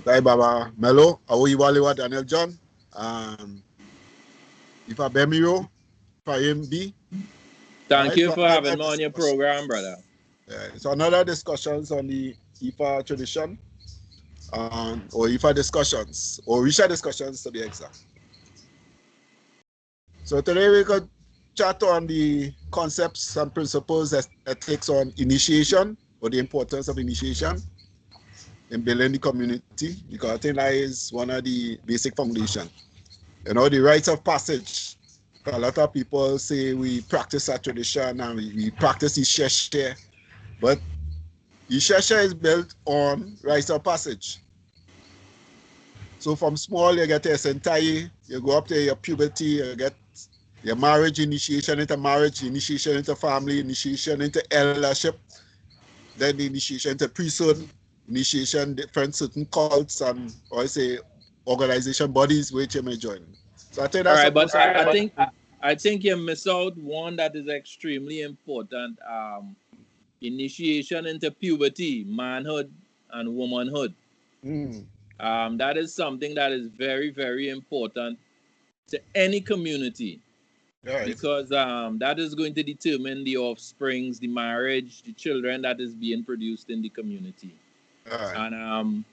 Hi, Baba Melo, Awoiwalewa Daniel John, Ifa Bemiro, Ifa MB. Thank you for having me on your program, brother. So another discussions on the Ifa tradition, or Ifa discussions, or Orisa discussions to be exact. So today we could chat on the concepts and principles that takes on initiation, or the importance of initiation in building the community, because I think that is one of the basic foundation. You know, the rites of passage. A lot of people say we practice our tradition and we practice Isheshe, but Isheshe is built on rites of passage. So from small, you get to Sentai, you go up to your puberty, you get your marriage, initiation into marriage, initiation into family, initiation into eldership, then the initiation into priesthood, initiation different certain cults and, or I say, organization bodies which you may join. So I think that's all right, but I think you miss out one that is extremely important. Initiation into puberty, manhood, and womanhood. That is something that is very, very important to any community. Right. Because that is going to determine the offsprings, the marriage, the children that is being produced in the community. Right. And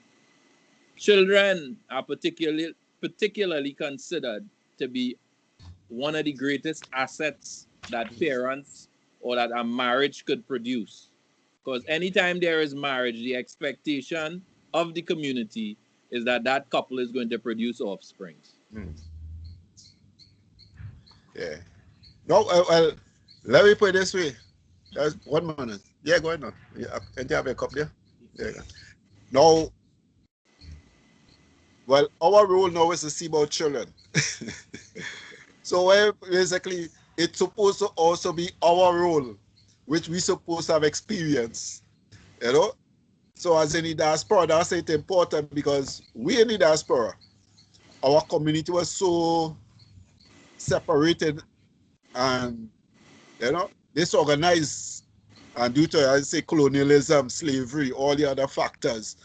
children are particularly considered to be one of the greatest assets that parents or that a marriage could produce. Because anytime there is marriage, the expectation of the community is that that couple is going to produce offsprings. Yeah. No, well, let me put it this way. Just 1 minute. Yeah, go ahead now. Yeah, can you have a cup there? Yeah. Now, well, our role now is to see about children. So basically, it's supposed to also be our role, which we supposed to have experience. You know? So as in the diaspora, that's it important because we in the diaspora, our community was so separated and, you know, disorganized, and due to, I say, colonialism, slavery, all the other factors,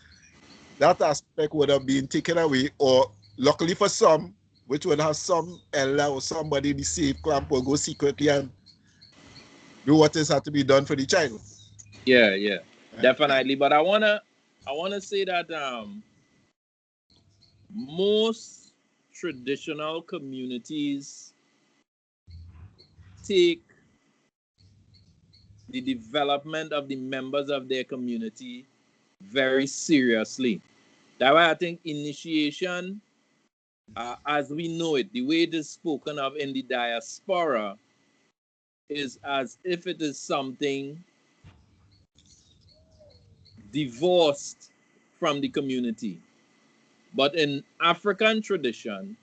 that aspect would have been taken away, or luckily for some, which would have some elder or somebody in the safe camp will go secretly and do what is had to be done for the child. Yeah, definitely. But I wanna say that most traditional communities take the development of the members of their community very seriously. That's why I think initiation, as we know it, the way it is spoken of in the diaspora, is as if it is something divorced from the community. But in African tradition,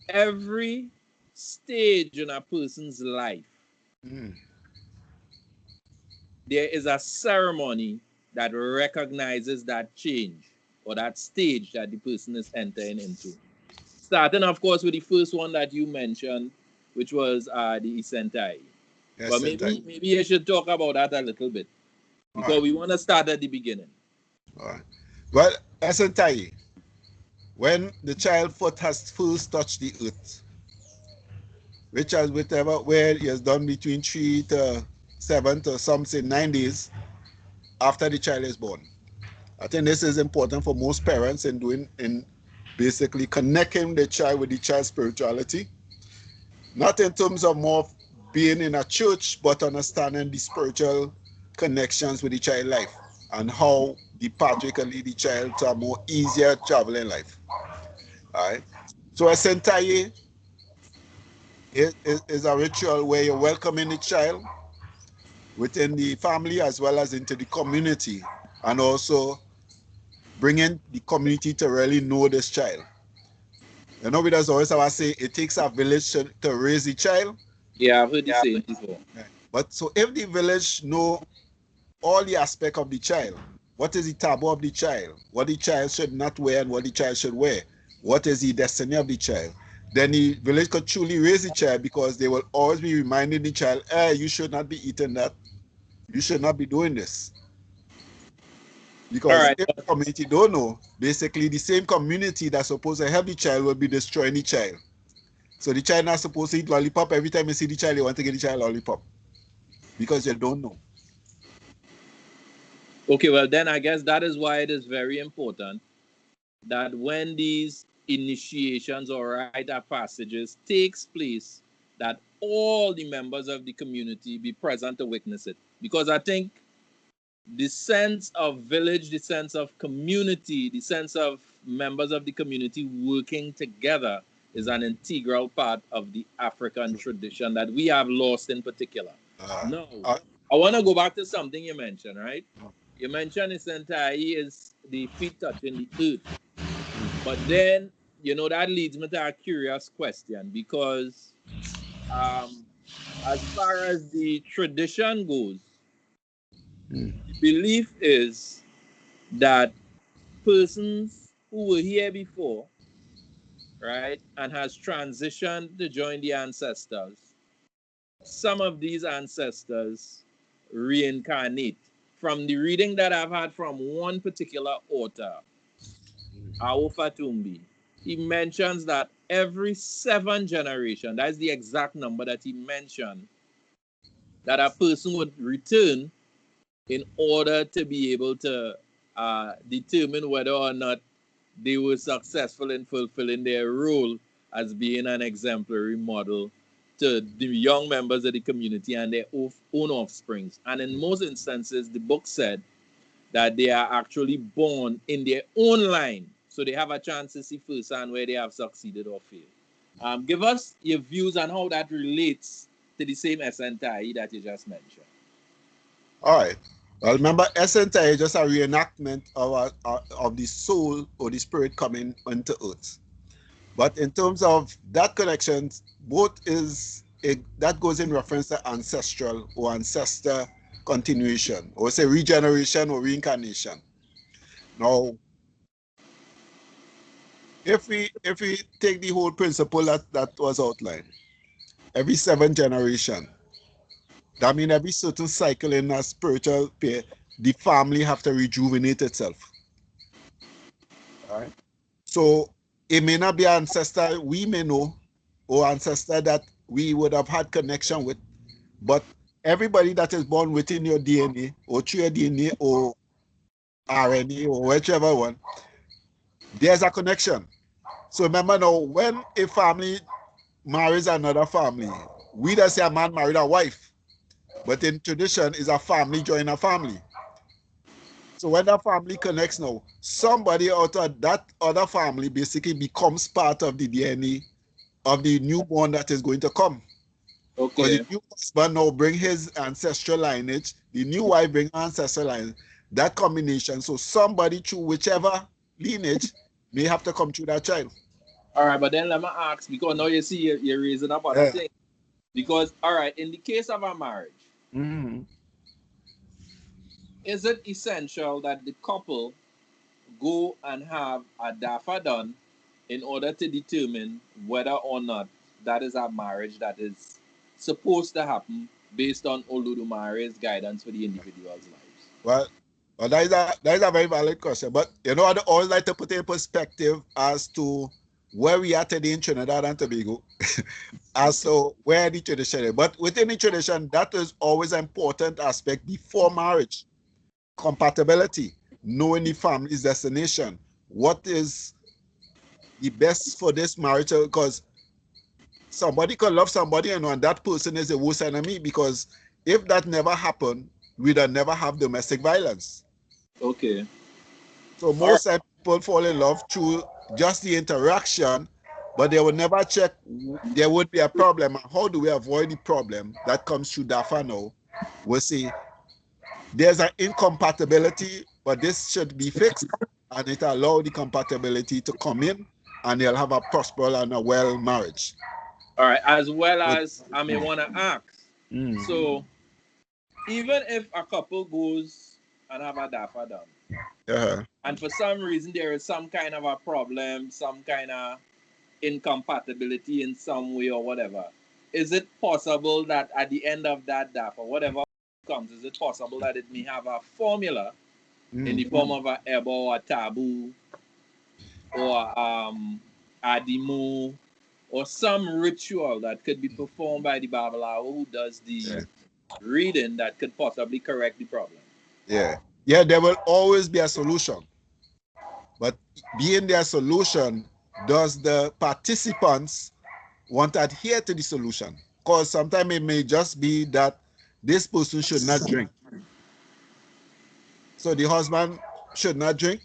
every stage in a person's life, there is a ceremony that recognizes that change or that stage that the person is entering into. Starting, of course, with the first one that you mentioned, which was the Isentai. Yes, but maybe you should talk about that a little bit because we want to start at the beginning. All right. Well, Isentai, when the child foot has first touched the earth, which is where he has done between 3 to 7 to some say 9 days after the child is born. I think this is important for most parents in basically connecting the child with the child's spirituality. Not in terms of more being in a church, but understanding the spiritual connections with the child life and how the pathway can lead the child to a more easier traveling life. All right. So a Sentai is a ritual where you're welcoming the child within the family as well as into the community, and also bringing the community to really know this child. You know, because always I say it takes a village to raise the child. Yeah, I've heard you say it before. But so if the village know all the aspect of the child, what is the taboo of the child, what the child should not wear and what the child should wear, what is the destiny of the child, then the village could truly raise the child, because they will always be reminding the child, hey, you should not be eating that, you should not be doing this. Because if the community don't know, basically the same community that's supposed to help the child will be destroying the child. So the child not supposed to eat lollipop. Every time you see the child, you want to get the child lollipop. Because you don't know. Okay, well then I guess that is why it is very important that when these initiations or rite of passages takes place, that all the members of the community be present to witness it. Because I think the sense of village, the sense of community, the sense of members of the community working together is an integral part of the African tradition that we have lost in particular. Now, I want to go back to something you mentioned, right? You mentioned Isentai is the feet touching the earth. But then, that leads me to a curious question because as far as the tradition goes, the belief is that persons who were here before, right, and has transitioned to join the ancestors, some of these ancestors reincarnate. From the reading that I've had from one particular author, Aofatumbi, he mentions that every 7 generations, that's the exact number that he mentioned, that a person would return in order to be able to determine whether or not they were successful in fulfilling their role as being an exemplary model to the young members of the community and their own offsprings. And in most instances, the book said that they are actually born in their own line. So they have a chance to see firsthand where they have succeeded or failed. Give us your views on how that relates to the same Esentai that you just mentioned. All right. Well, remember, Esentai is just a reenactment of the soul or the spirit coming into earth. But in terms of that connection, that goes in reference to ancestral or ancestor continuation, or say regeneration or reincarnation. Now, if we take the whole principle that was outlined, every 7 generation, that means every certain cycle in a spiritual pair, the family have to rejuvenate itself. All right. So it may not be an ancestor we may know or ancestor that we would have had connection with, but everybody that is born within your DNA or through your DNA or RNA or whichever one, there's a connection. So remember now, when a family marries another family, we don't say a man married a wife, but in tradition is a family join a family. So when that family connects now, somebody out of that other family basically becomes part of the DNA of the newborn that is going to come. Because the new husband now bring his ancestral lineage, the new wife bring ancestral lineage, that combination. So somebody through whichever lineage may have to come through that child. All right, but then let me ask, because now you see you're raising up other things. Because, all right, in the case of a marriage, is it essential that the couple go and have a DAFA done in order to determine whether or not that is a marriage that is supposed to happen based on Oludumare's guidance for the individual's lives? Well, that is a very valid question. But I always like to put in perspective as to where we are today in Trinidad and Tobago, as to where the tradition is. But within the tradition, that is always an important aspect before marriage. Compatibility, knowing the family's destination, what is the best for this marriage, because somebody could love somebody and that person is the worst enemy, because if that never happened, we'd never have domestic violence. Okay. So most people fall in love through just the interaction, but they will never check there would be a problem. How do we avoid the problem that comes through DAFA now? We'll see there's an incompatibility, but this should be fixed and it allow the compatibility to come in and they'll have a prosperous and a well marriage. All right, as well as I may want to ask. So even if a couple goes and have a DAFA done, and for some reason there is some kind of a problem, some kind of incompatibility in some way or whatever, is it possible that at the end of that DAFA, whatever comes, is it possible that it may have a formula in the form of a eba or a taboo or adimu or some ritual that could be performed by the Babalawo who does the reading that could possibly correct the problem. Yeah, there will always be a solution. But being their solution, does the participants want to adhere to the solution? Because sometimes it may just be that this person should not drink. So the husband should not drink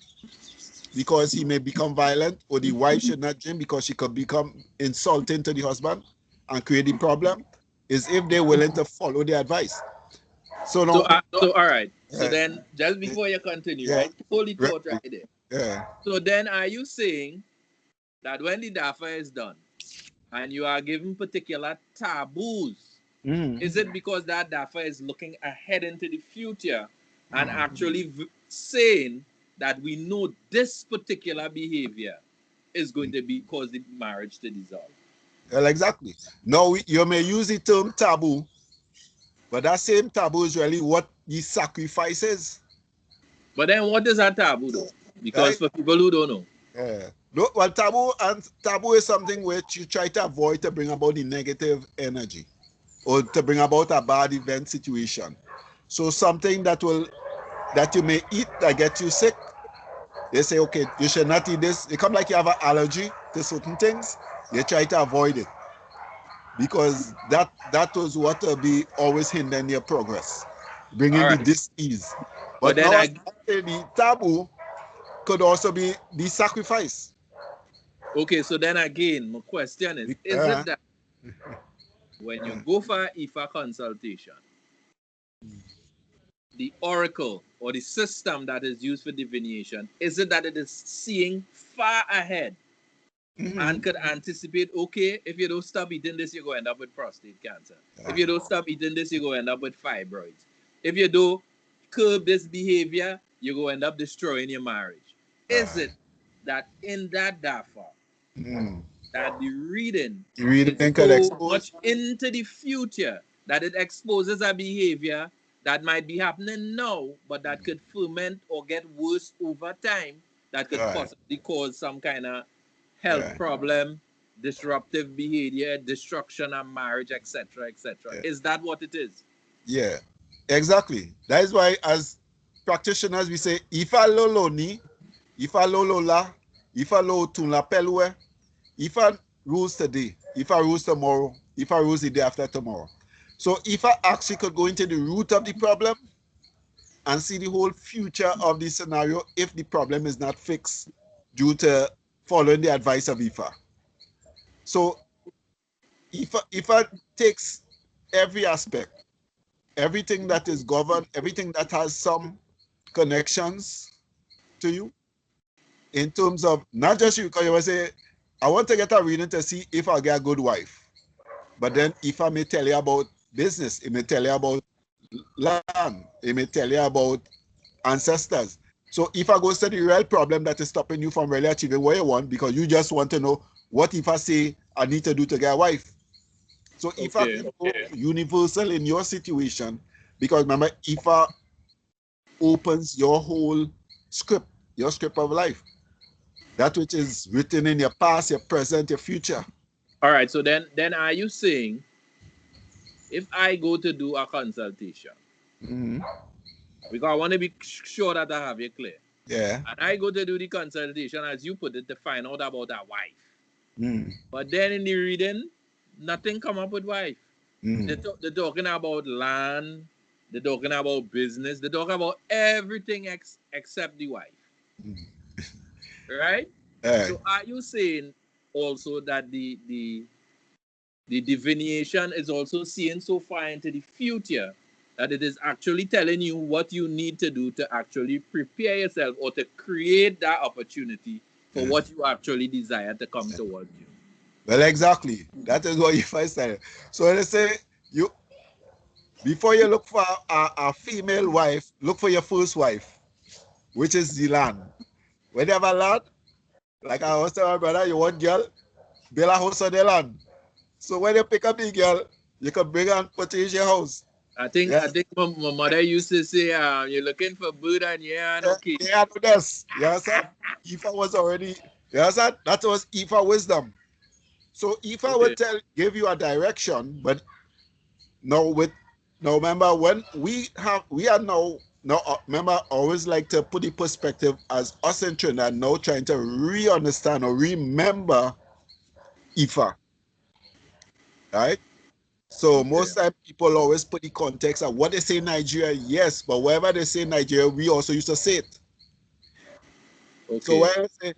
because he may become violent, or the wife should not drink because she could become insulting to the husband and create the problem, is if they're willing to follow the advice. So all right. So then, just before you continue, right? Hold the thought right there. Yeah. So then, are you saying that when the DAFA is done and you are given particular taboos, is it because that DAFA is looking ahead into the future and actually saying that we know this particular behavior is going to be cause the marriage to dissolve? Well, exactly. Now, you may use the term taboo, but that same taboo is really what the sacrifice is. But then what is a taboo though? Because for people who don't know. Well, taboo is something which you try to avoid to bring about the negative energy or to bring about a bad event situation. So something that you may eat that gets you sick, they say, okay, you should not eat this. It comes like you have an allergy to certain things. You try to avoid it because that was what will be always hindering your progress, bringing the dis-ease. But now the taboo could also be the sacrifice. Okay, so then again, my question is it that when you go for IFA consultation, the oracle or the system that is used for divination, is it that it is seeing far ahead and could anticipate, okay, if you don't stop eating this, you're going to end up with prostate cancer. If you don't stop eating this, you're going to end up with fibroids. If you don't curb this behavior, you're going to end up destroying your marriage. Is it that in that DAFA, that the reading is so much into the future that it exposes a behavior that might be happening now, but that could ferment or get worse over time, that could possibly cause some kind of health problem, disruptive behavior, destruction of marriage, etc., etc. Is that what it is? Yeah, exactly. That is why, as practitioners, we say, "Ifa lolo ni, ifa lolo la, ifa lo tun la pelwe, ifa rules today, ifa rules tomorrow, ifa rules the day after tomorrow." So ifa actually could go into the root of the problem and see the whole future of the scenario if the problem is not fixed due to following the advice of ifa. So ifa takes every aspect, everything that is governed, everything that has some connections to you, in terms of not just you, because you will say, I want to get a reading to see if I get a good wife. But then if I may tell you about business, it may tell you about land, it may tell you about ancestors. So if I go to the real problem that is stopping you from really achieving what you want, because you just want to know what if I say I need to do to get a wife. So if I go universal in your situation, because remember, IFA opens your whole script, your script of life. That which is written in your past, your present, your future. All right, so then are you saying if I go to do a consultation, because I want to be sure that I have it clear. Yeah. And I go to do the consultation, as you put it, to find out about a wife. But then in the reading, nothing come up with wife. They're talking about land, they're talking about business, they're talking about everything except the wife. Right? So are you saying also that the divination is also seeing so far into the future that it is actually telling you what you need to do to actually prepare yourself or to create that opportunity for what you actually desire to come towards you? Well, exactly. That is what you first said. So let's say before you look for a female wife, look for your first wife, which is the land. When you have a land, like I was telling my brother, you want girl, build a house on the land. So when you pick up the girl, you can bring her and put her in your house. I think my mother used to say, you're looking for Buddha and yeah, okay. Yeah, this. You understand? Ifa was already, you understand? That was Ifa wisdom. So Ifa would give you a direction, but now remember when we are now remember, I always like to put the perspective as us in Trinidad now trying to re-understand or remember Ifa. Right? So most time people always put the context of what they say in Nigeria, yes, but wherever they say Nigeria, we also used to say it. So when I say,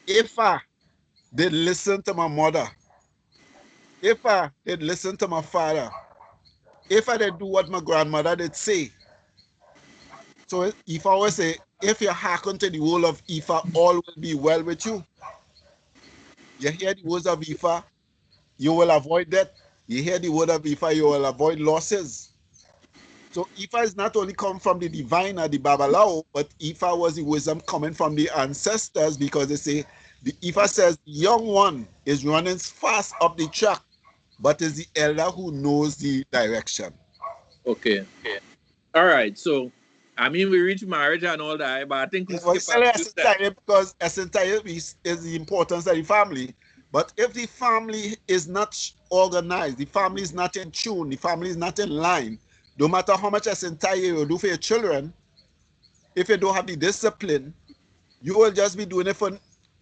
if I did listen to my mother, if I did listen to my father, if I did do what my grandmother did say, so if I always say, if you hearken to the word of Ifa, all will be well with you. You hear the words of Ifa, you will avoid death. You hear the word of Ifa, you will avoid losses. So Ifa is not only come from the divine or the Babalao, but Ifa was the wisdom coming from the ancestors, because they say, the Ifa says, the young one is running fast up the track, but is the elder who knows the direction. Okay. All right. So, I mean, we reach marriage and all that, but I think we skip a few steps. Because is the importance of the family. But if the family is not organized, the family is not in tune, the family is not in line, no matter how much Esentaya you do for your children, if you don't have the discipline, you will just be doing it for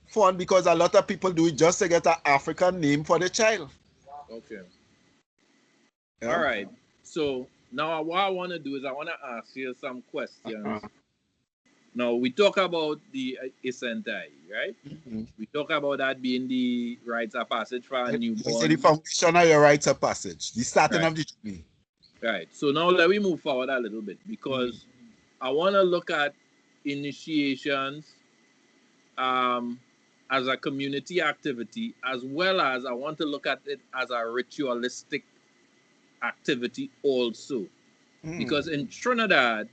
fun, because a lot of people do it just to get an African name for the child. Okay. Yeah. All right. So now what I want to do is I want to ask you some questions. Now we talk about the Isentai, right? We talk about that being the rites of passage for a newborn. The foundation of your rites of passage, the starting of the journey. Right. So now let me move forward a little bit, because I want to look at initiations as a community activity, as well as I want to look at it as a ritualistic activity also. Because in Trinidad,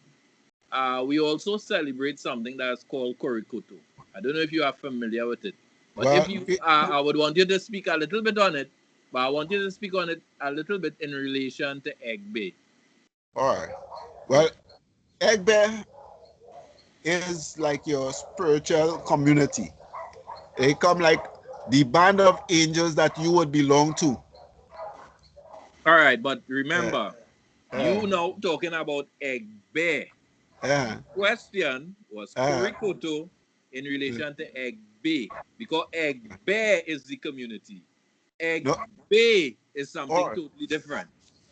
we also celebrate something that's called Korikoto. I don't know if you are familiar with it. But if you I would want you to speak a little bit on it, but I want you to speak on it a little bit in relation to Egbe. All right. Well, Egbe is like your spiritual community. They come like the band of angels that you would belong to. All right, but remember, you now talking about Egbe. Question was Korikoto in relation to Egbe, because Egbe is the community. Egbe is something totally different.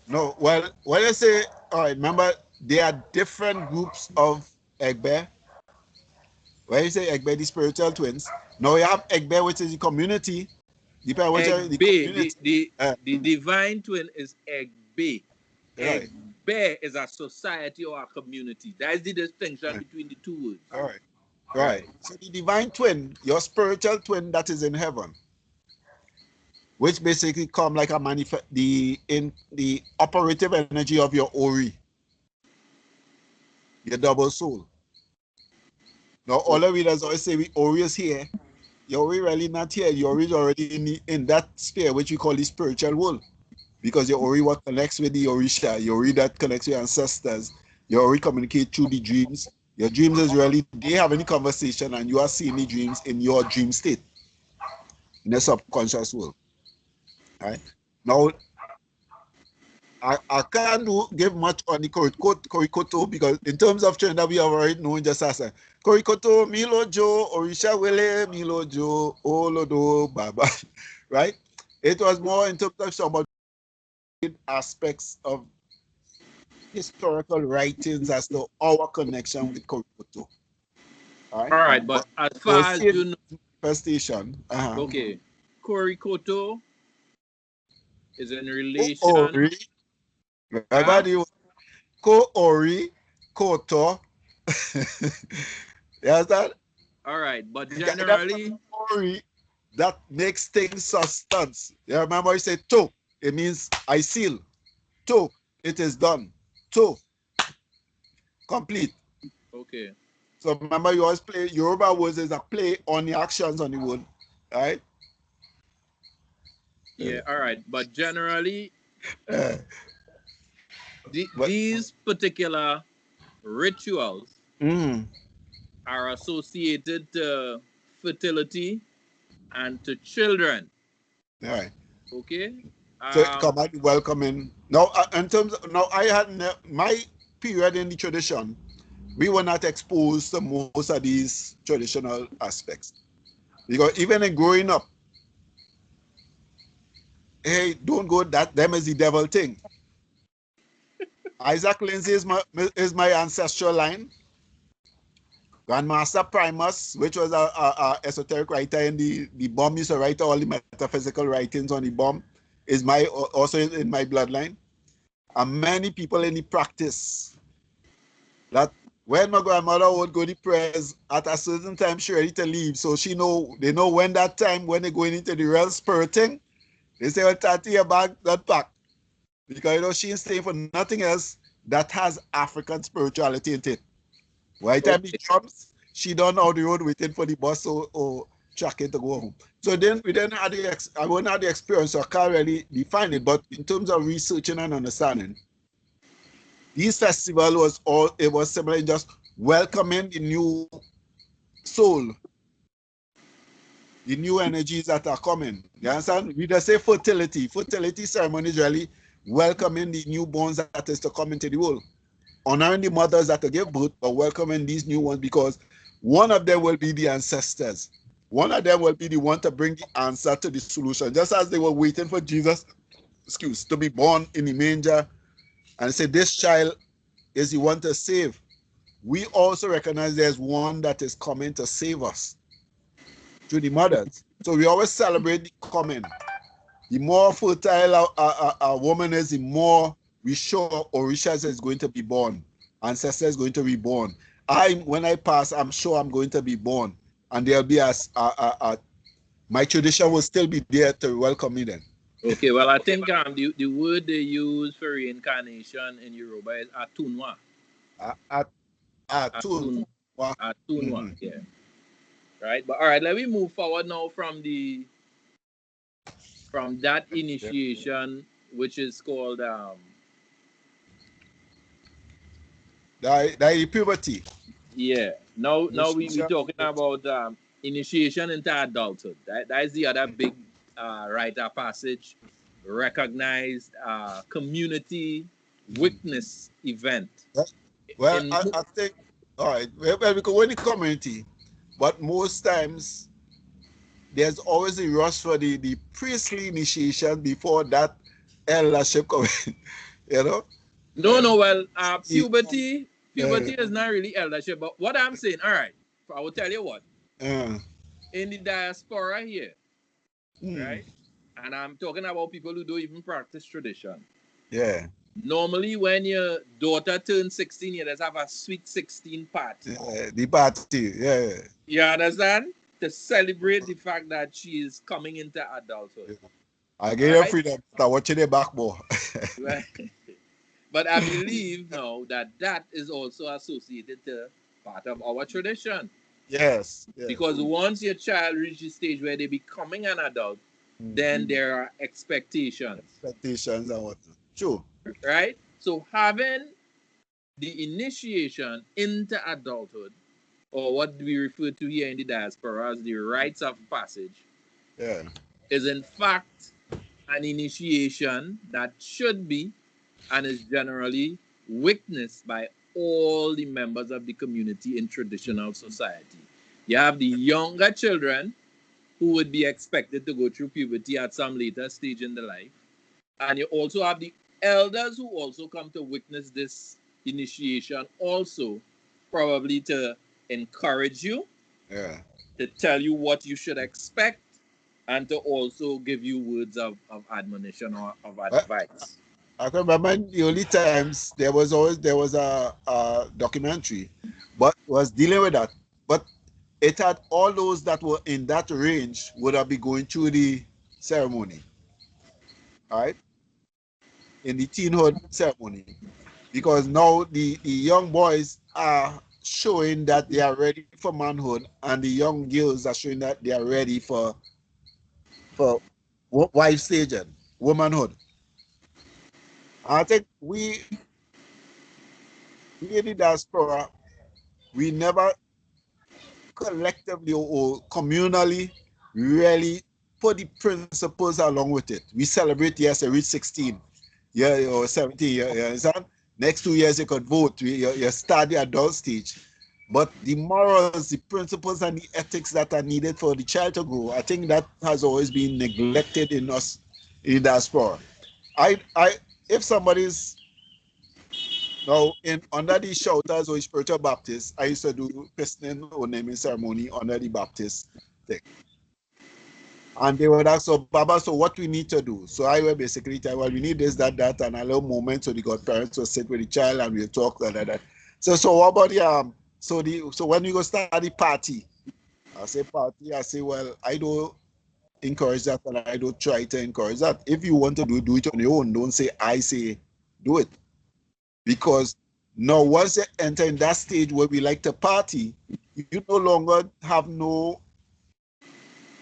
No, well, when I say, all right, remember, there are different groups of Egbe. When you say Egbe, the spiritual twins, now you have Egbe, which is the community. Egbe, the divine twin is Egbe. Egbe is a society or a community. That is the distinction between the two words. All right. Right. So the divine twin, your spiritual twin that is in heaven, which basically come like a the operative energy of your Ori, your double soul. Now all the readers always say Ori is here. Your Ori really not here. Your Ori is already in that sphere which we call the spiritual world, because your Ori what connects with the Orisha, your Ori that connects with your ancestors. Your Ori communicate through the dreams. Your dreams is really, they have any conversation and you are seeing the dreams in your dream state, in the subconscious world. Right? Now, I can't give much on the Korikoto, because in terms of Trinidad, we have already known just as a Korikoto, Milojo, Orisha Wele, Milojo, Olodo, Baba, right? It was more in terms of some aspects of historical writings as to our connection with Korikoto. All right, but as far as you know, manifestation. Okay, Korikoto is in relation. Ko-ori, koto. You understand? All right, but generally, that makes things substance. You remember you say to, it means I seal. To, it is done. To, complete. Okay. So remember, you always play Yoruba words as a play on the actions on the word, right? Yeah. All right, but generally, These particular rituals are associated to fertility and to children. Right. Okay. So come out welcoming. Now, in terms of, now I had my period in the tradition, we were not exposed to most of these traditional aspects. Because even in growing up, hey, don't go that, them is the devil thing. Isaac Lindsay is my ancestral line. Grandmaster Primus, which was a esoteric writer in the bomb, used to write all the metaphysical writings on the bomb, is also in my bloodline. And many people in the practice that when my grandmother would go to prayers at a certain time, she ready to leave. So they know when that time, when they're going into the real spiriting, they say, well, Tati, your bag, that pack. Because, she ain't staying for nothing else that has African spirituality in it. Right time he jumps, she done out the road waiting for the bus or tracking to go home. So then we didn't have I wouldn't have the experience, so I can't really define it. But in terms of researching and understanding, this festival was similar in just welcoming the new soul, the new energies that are coming. You understand? We just say fertility. Fertility ceremony is really welcoming the newborns that is to come into the world. Honoring the mothers that give birth, but welcoming these new ones, because one of them will be the ancestors. One of them will be the one to bring the answer to the solution. Just as they were waiting for Jesus, to be born in the manger and say, this child is the one to save. We also recognize there's one that is coming to save us through the mothers. So we always celebrate the coming. The more fertile a woman is, the more we show Orishas is going to be born. Ancestors is going to be born. When I pass, I'm sure I'm going to be born. And there'll be my tradition will still be there to welcome me then. Okay, well, I think the word they use for reincarnation in Yoruba is atunwa. Atunwa. Atunwa, yeah. Right, but all right, let me move forward now from that initiation, which is called the puberty. Yeah. Now we're talking about initiation into adulthood. That is the other big rite of passage, recognized community witness event. Well, I think, all right, well, because we're in the community, but most times there's always a rush for the priestly initiation before that eldership comes in, No, well, puberty is not really eldership, but what I'm saying, all right, I will tell you what. In the diaspora here, right? And I'm talking about people who don't even practice tradition. Yeah. Normally, when your daughter turns 16, you just have a sweet 16 party. The party, yeah. You understand? To celebrate the fact that she is coming into adulthood. Yeah. I gave her freedom to watching the back more. Right. But I believe now that is also associated to part of our tradition. Yes. Because once your child reaches a stage where they becoming an adult, then there are expectations. Expectations and what? True. Right? So having the initiation into adulthood, or what we refer to here in the diaspora as the rites of passage, is in fact an initiation that should be and is generally witnessed by all the members of the community in traditional society. You have the younger children who would be expected to go through puberty at some later stage in their life. And you also have the elders who also come to witness this initiation, also probably to encourage you, to tell you what you should expect, and to also give you words of admonition or of advice. I can remember in the early times there was a documentary, but was dealing with that. But it had all those that were in that range would have been going through the ceremony. All right? In the teenhood ceremony. Because now the young boys are showing that they are ready for manhood, and the young girls are showing that they are ready for wife stage and womanhood. I think we we in the diaspora, we never collectively or communally really put the principles along with it. We celebrate, yes, I reach 16, yeah, or 17, you understand? Next 2 years you could vote, you start the adult stage. But the morals, the principles, and the ethics that are needed for the child to grow, I think that has always been neglected in us in diaspora. If somebody's now in under the shelters or spiritual Baptist, I used to do christening or naming ceremony under the Baptist thing. And they would ask, so Baba, so what we need to do? So I will basically tell, well, we need this, that, and a little moment. So the godparents will sit with the child and we'll talk, that. So what about the so when we go start the party, I say party, I say, well, I don't encourage that and I don't try to encourage that. If you want to do it on your own. Don't say I say do it. Because now once you enter in that stage where we like to party, you no longer have no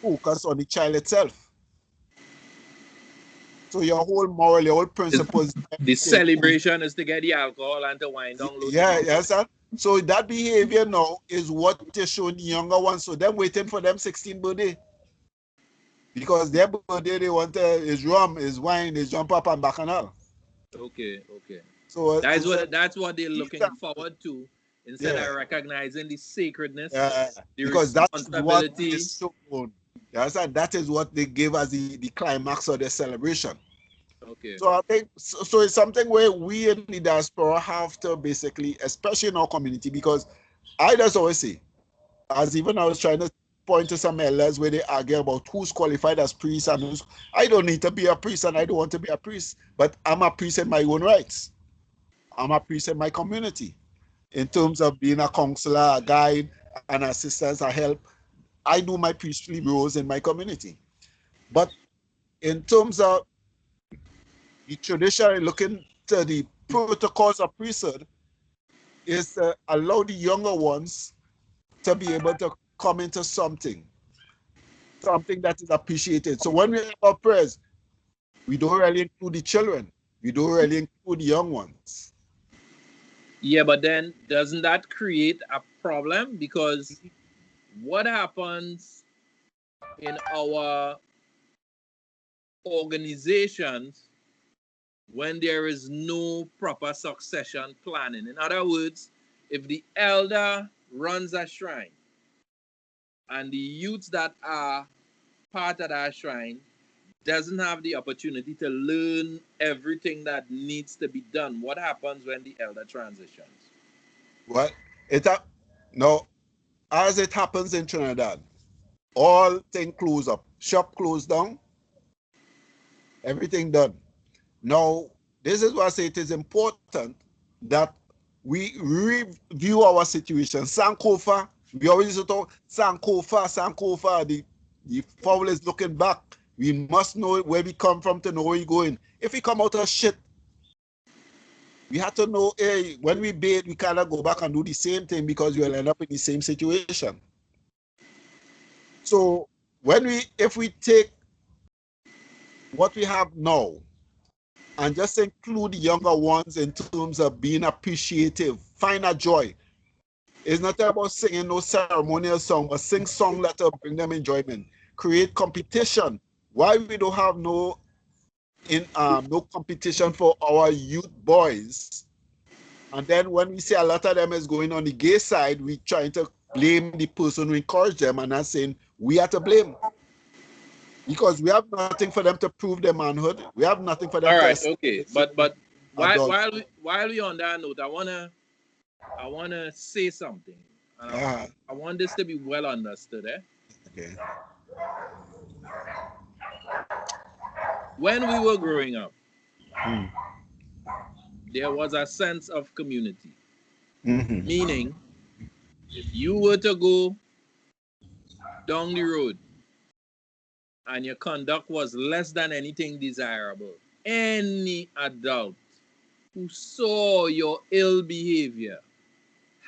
focus on the child itself. So your whole moral, your whole principles. The celebration is to get the alcohol and to wind down. Yeah, yes, sir. So that behavior now is what you're showing the younger ones. So them waiting for them 16th birthday. Because their birthday, they want is rum, is wine, is jump up and bacchanal. Okay. So that's what they're looking forward to, instead of recognizing the sacredness, the because responsibility. That is shown. Yes, and that is what they give as the climax of the celebration. Okay. So I think so it's something where we in the diaspora have to basically, especially in our community, because I just always say, as even I was trying to point to some elders where they argue about who's qualified as priest and who's, I don't need to be a priest and I don't want to be a priest, but I'm a priest in my own rights. I'm a priest in my community. In terms of being a counselor, a guide, an assistance, a help, I do my priestly roles in my community. But in terms of the tradition, looking to the protocols of priesthood, is to allow the younger ones to be able to come into something that is appreciated. So when we have our prayers, we don't really include the children. We don't really include the young ones. Yeah, but then doesn't that create a problem? Because what happens in our organizations when there is no proper succession planning? In other words, if the elder runs a shrine and the youths that are part of that shrine doesn't have the opportunity to learn everything that needs to be done, what happens when the elder transitions? Well, no, as it happens in Trinidad, all things close up, shop closed down, everything done. Now, this is why I say it is important that we review our situation. Sankofa, we always talk Sankofa, the fowl is looking back. We must know where we come from to know where we're going. If we come out of shit, we have to know, hey, when we bait, we cannot go back and do the same thing because we'll end up in the same situation. So if we take what we have now and just include the younger ones in terms of being appreciative, find a joy. It's not about singing no ceremonial song, but sing song that will bring them enjoyment. Create competition. Why we don't have no competition for our youth boys? And then when we see a lot of them is going on the gay side, we trying to blame the person who encouraged them and not saying we are to blame. Because we have nothing for them to prove their manhood. We have nothing for them to. All right, to okay. But while we on that note, I wanna say something. I want this to be well understood. Okay. When we were growing up, there was a sense of community. Meaning, if you were to go down the road and your conduct was less than anything desirable, any adult who saw your ill behavior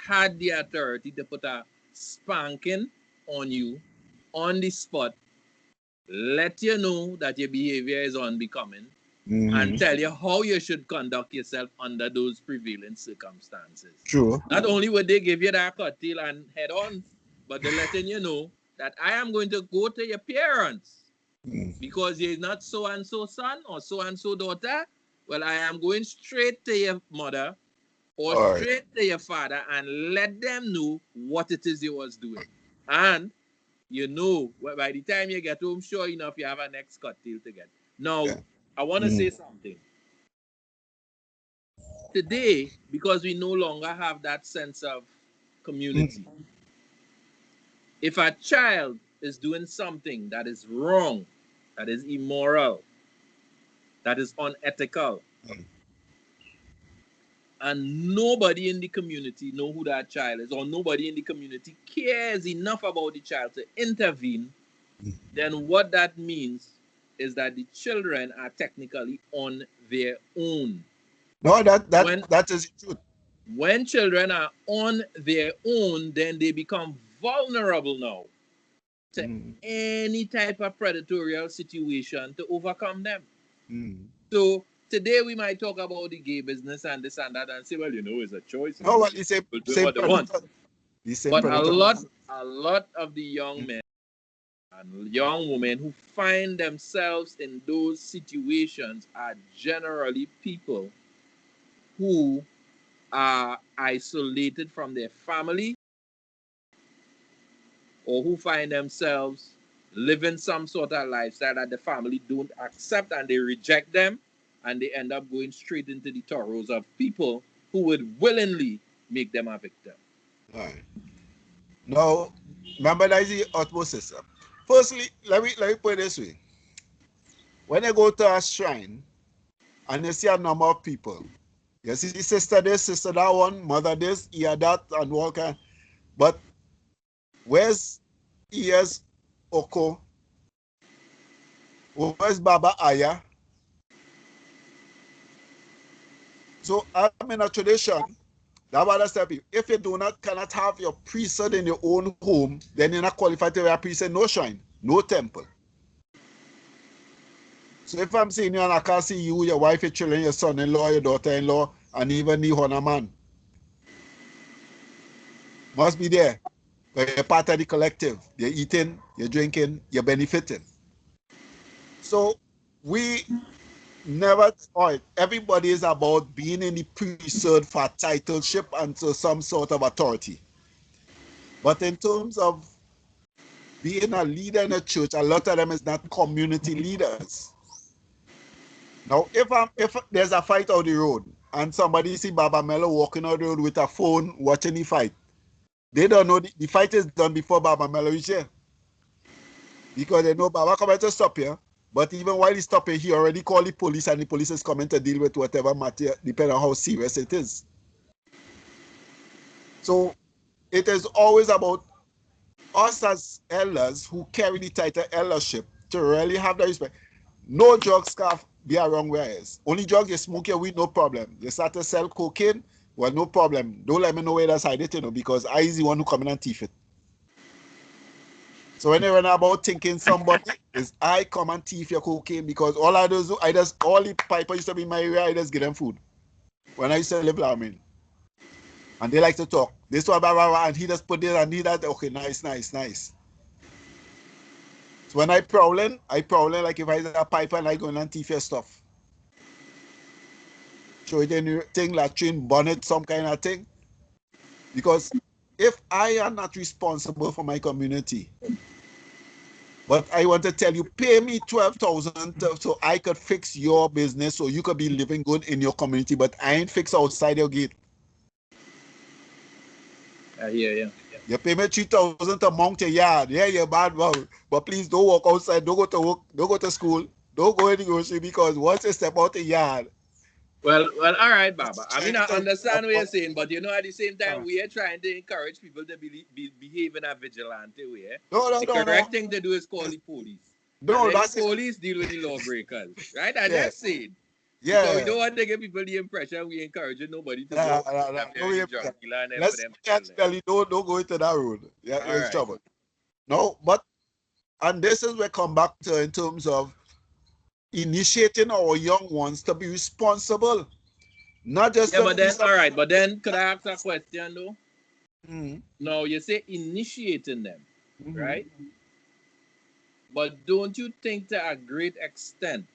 had the authority to put a spanking on you on the spot, let you know that your behavior is unbecoming, and tell you how you should conduct yourself under those prevailing circumstances. True. Not only would they give you that cocktail and head on, but they're letting you know that I am going to go to your parents because you're not so and so son or so and so daughter. Well, I am going straight to your mother or straight to your father and let them know what it is you was doing. And you know, by the time you get home, sure enough, you have a next cocktail to get. Now, I want to say something. Today, because we no longer have that sense of community, if a child is doing something that is wrong, that is immoral, that is unethical, and nobody in the community know who that child is, or nobody in the community cares enough about the child to intervene, then what that means is that the children are technically on their own. No, that is the truth. When children are on their own, then they become vulnerable now to any type of predatory situation to overcome them. So today we might talk about the gay business and this and that and say, well, you know, it's a choice. No, what you say, do what they want. But predator. a lot of the young men and young women who find themselves in those situations are generally people who are isolated from their family or who find themselves living some sort of lifestyle that the family don't accept and they reject them, and they end up going straight into the throes of people who would willingly make them a victim. All right. Now, remember that is the utmost system. Firstly, let me put it this way. When you go to a shrine and you see a number of people, you see sister this, sister that one, mother this, ear that, and all kind. But where's ears Oko? Where's Baba Aya? So I'm in a tradition. That's what I tell people. If you cannot have your priesthood in your own home, then you're not qualified to be a priest in no shrine, no temple. So if I'm seeing you and I can't see you, your wife, your children, your son-in-law, your daughter-in-law, and even the honor man, must be there. But you're part of the collective. You're eating, you're drinking, you're benefiting. So we never, everybody is about being in the priesthood for titleship and to some sort of authority. But in terms of being a leader in a church, a lot of them is not community leaders. Now, if there's a fight on the road and somebody see Baba Mello walking on the road with a phone watching the fight, they don't know the fight is done before Baba Mello is here. Because they know Baba coming to stop here. But even while he's stopping, he already called the police and the police is coming to deal with whatever matter, depending on how serious it is. So it is always about us as elders who carry the title eldership to really have the respect. No drugs can be around where it is. Only drugs you smoke your weed, no problem. You start to sell cocaine, well, no problem. Don't let me know where that's hiding, you know, because I is the one who come in and thief it. So when you're about thinking somebody is I come and thief your cocaine because all I do is all the piper used to be in my area, I just give them food. When I used to live Lamin. And they like to talk. This one, and he just put this and he that. Okay, nice. So when I prowling like if I a piper and I go and thief your stuff. Show it anything like chain bonnet, some kind of thing. Because if I am not responsible for my community, but I want to tell you, pay me 12,000 so I could fix your business so you could be living good in your community, but I ain't fix outside your gate. I hear you. You pay me 3,000 to mount your yard. Yeah, you're bad, wow. But please don't walk outside, don't go to work, don't go to school, don't go in the grocery because once you step out the yard. Well, all right, Baba. I mean, I understand what you're saying, but you know, at the same time, we are trying to encourage people to behave in a vigilante way. The correct thing to do is call the police. No, that's the police deal with the lawbreakers, right? I just said. Yeah. Because we don't want to give people the impression we encourage nobody to go don't go into that road. Yeah, it's trouble. No, but and this is where come back to in terms of initiating our young ones to be responsible, not just Yeah, to but be then, some. all right, but then could I ask a question though? Mm-hmm. No, you say initiating them, Mm-hmm. right? But don't you think to a great extent,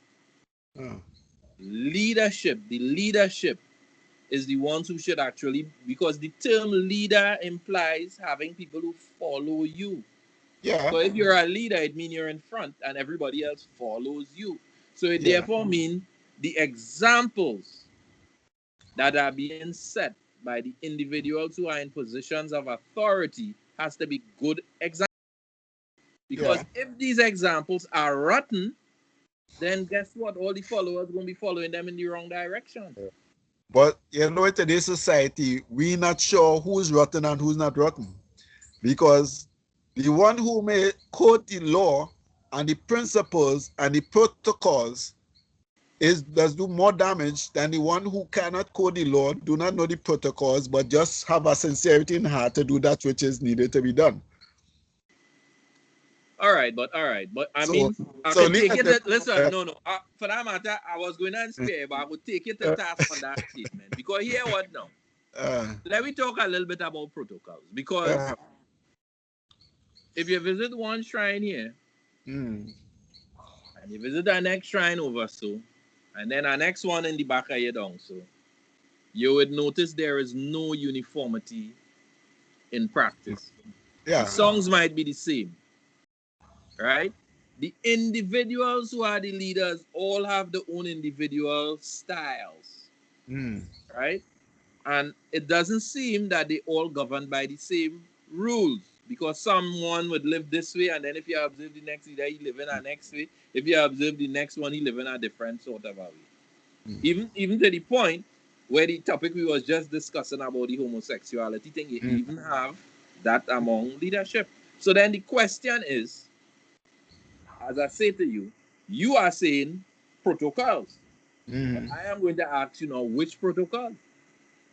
the leadership is the ones who should actually, because the term leader implies having people who follow you. Yeah, So if you're a leader, it means you're in front and everybody else follows you. So it yeah, therefore means the examples that are being set by the individuals who are in positions of authority has to be good examples. yeah. Because if these examples are rotten, then guess what? All the followers are going to be following them in the wrong direction. But you know, in today's society, we're not sure who's rotten and who's not rotten. Because the one who may quote the law and the principles and the protocols does do more damage than the one who cannot quote the law, do not know the protocols, but just have a sincerity in heart to do that which is needed to be done. All right, but I So, mean, I so could take it. leadership. Listen, no, no. For that matter, I was going to spare, but I would take it to Uh, task on that statement because here what now? uh, Let me talk a little bit about protocols because uh, if you visit one shrine here mm, and you visit the next shrine over so, and then our next one in the back of your down so, you would notice there is no uniformity in practice. The yeah. songs might be the same, right? The individuals who are the leaders all have their own individual styles, Mm, right? And it doesn't seem that they all govern by the same rules because someone would live this way, and then if you observe the next leader, he live in a next way. If you observe the next one, he live in a different sort of a way. mm, Even to the point where the topic we was just discussing about the homosexuality thing, you mm, even have that among leadership. So then the question is, as I say to you, you are saying protocols. But mm. I am going to ask you now which protocol?